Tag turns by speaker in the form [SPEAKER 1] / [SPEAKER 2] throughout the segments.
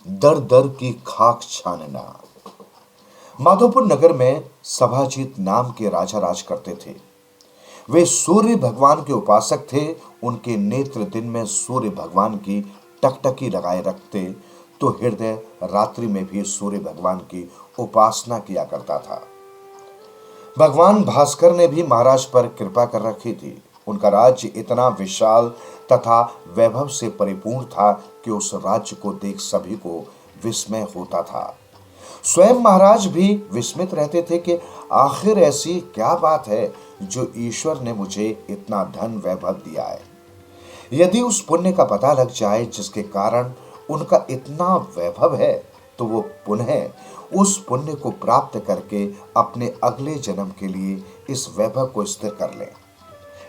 [SPEAKER 1] दर दर की खाक छानना। माधोपुर नगर में सभाजीत नाम के राजा राज करते थे। वे सूर्य भगवान के उपासक थे। उनके नेत्र दिन में सूर्य भगवान की टकटकी लगाए रखते तो हृदय रात्रि में भी सूर्य भगवान की उपासना किया करता था। भगवान भास्कर ने भी महाराज पर कृपा कर रखी थी। उनका राज्य इतना विशाल तथा वैभव से परिपूर्ण था कि उस राज्य को देख सभी को विस्मय होता था। स्वयं महाराज भी विस्मित रहते थे कि आखिर ऐसी क्या बात है जो ईश्वर ने मुझे इतना धन वैभव दिया है। यदि उस पुण्य का पता लग जाए जिसके कारण उनका इतना वैभव है, तो वो पुनः उस पुण्य को प्राप्त करके अपने अगले जन्म के लिए इस वैभव को स्थिर कर लें।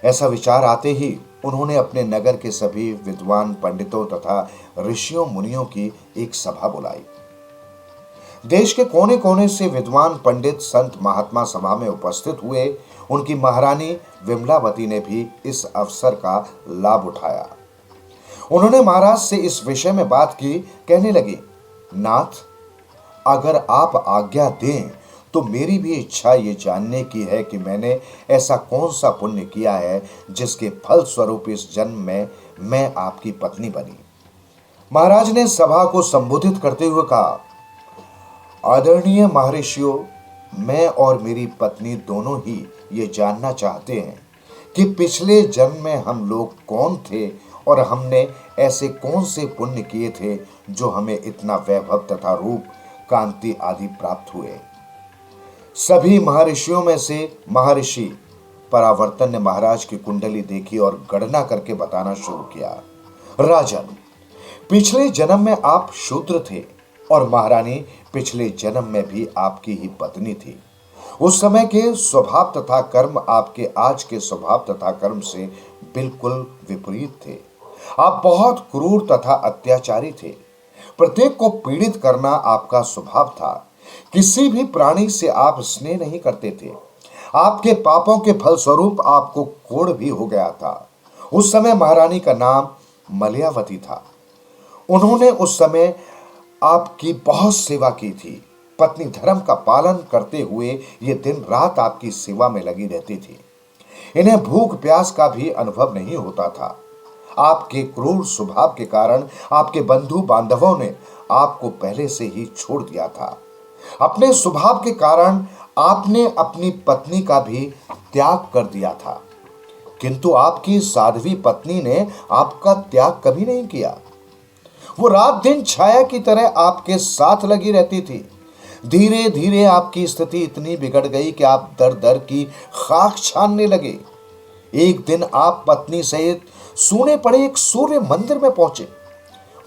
[SPEAKER 1] ऐसा विचार आते ही उन्होंने अपने नगर के सभी विद्वान पंडितों तथा ऋषियों मुनियों की एक सभा बुलाई। देश के कोने कोने से विद्वान पंडित संत महात्मा सभा में उपस्थित हुए। उनकी महारानी विमलावती ने भी इस अवसर का लाभ उठाया। उन्होंने महाराज से इस विषय में बात की। कहने लगी, नाथ, अगर आप आज्ञा दें तो मेरी भी इच्छा ये जानने की है कि मैंने ऐसा कौन सा पुण्य किया है जिसके फल स्वरूप इस जन्म में मैं आपकी पत्नी बनी। महाराज ने सभा को संबोधित करते हुए कहा, आदरणीय महर्षियों, मैं और मेरी पत्नी दोनों ही ये जानना चाहते हैं कि पिछले जन्म में हम लोग कौन थे और हमने ऐसे कौन से पुण्य किए थे जो हमें इतना वैभव तथा रूप, कांति आदि प्राप्त हुए। सभी महर्षियों में से महर्षि परावर्तन ने महाराज की कुंडली देखी और गणना करके बताना शुरू किया। राजन, पिछले जन्म में आप शूद्र थे और महारानी पिछले जन्म में भी आपकी ही पत्नी थी। उस समय के स्वभाव तथा कर्म आपके आज के स्वभाव तथा कर्म से बिल्कुल विपरीत थे। आप बहुत क्रूर तथा अत्याचारी थे। प्रत्येक को पीड़ित करना आपका स्वभाव था। किसी भी प्राणी से आप स्नेह नहीं करते थे। आपके पापों के फलस्वरूप आपको कोढ़ भी हो गया था। उस समय महारानी का नाम मलयावती था। उन्होंने उस समय आपकी बहुत सेवा की थी। पत्नी धर्म का पालन करते हुए ये दिन रात आपकी सेवा में लगी रहती थी। इन्हें भूख प्यास का भी अनुभव नहीं होता था। आपके क्रूर स्वभाव के कारण आपके बंधु बांधवों ने आपको पहले से ही छोड़ दिया था। अपने स्वभाव के कारण आपने अपनी पत्नी का भी त्याग कर दिया था, किंतु आपकी साध्वी पत्नी ने आपका त्याग कभी नहीं किया। वो रात दिन छाया की तरह आपके साथ लगी रहती थी। धीरे धीरे आपकी स्थिति इतनी बिगड़ गई कि आप दर दर की खाक छानने लगे। एक दिन आप पत्नी सहित सूने पड़े एक सूर्य मंदिर में पहुंचे।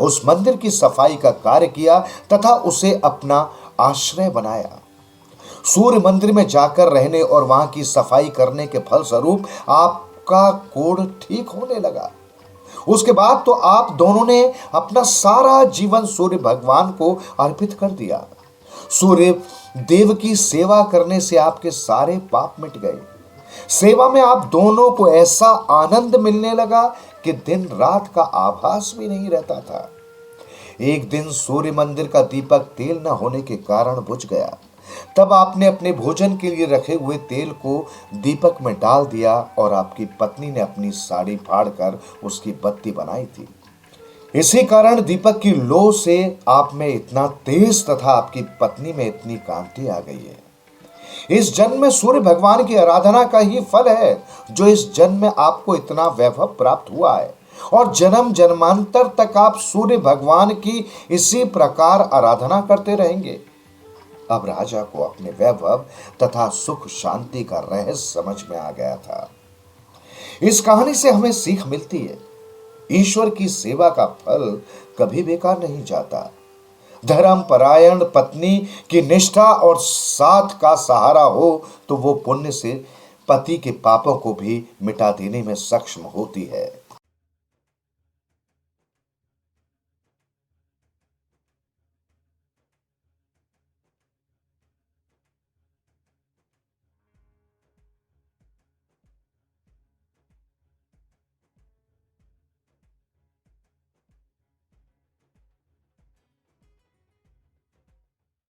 [SPEAKER 1] उस मंदिर की सफाई का कार्य किया तथा उसे अपना आश्रय बनाया। सूर्य मंदिर में जाकर रहने और वहां की सफाई करने के फलस्वरूप आपका कोढ़ ठीक होने लगा। उसके बाद तो आप दोनों ने अपना सारा जीवन सूर्य भगवान को अर्पित कर दिया। सूर्य देव की सेवा करने से आपके सारे पाप मिट गए। सेवा में आप दोनों को ऐसा आनंद मिलने लगा कि दिन रात का आभास भी नहीं रहता था। एक दिन सूर्य मंदिर का दीपक तेल न होने के कारण बुझ गया। तब आपने अपने भोजन के लिए रखे हुए तेल को दीपक में डाल दिया और आपकी पत्नी ने अपनी साड़ी फाड़कर उसकी बत्ती बनाई थी। इसी कारण दीपक की लौ से आप में इतना तेज तथा आपकी पत्नी में इतनी कांति आ गई है। इस जन्म में सूर्य भगवान की आराधना का ही फल है जो इस जन्म में आपको इतना वैभव प्राप्त हुआ है और जन्म जन्मांतर तक आप सूर्य भगवान की इसी प्रकार आराधना करते रहेंगे। अब राजा को अपने वैभव तथा सुख शांति का रहस्य समझ में आ गया था। इस कहानी से हमें सीख मिलती है, ईश्वर की सेवा का फल कभी बेकार नहीं जाता। धर्म परायण पत्नी की निष्ठा और साथ का सहारा हो तो वो पुण्य से पति के पापों को भी मिटा देने में सक्षम होती है।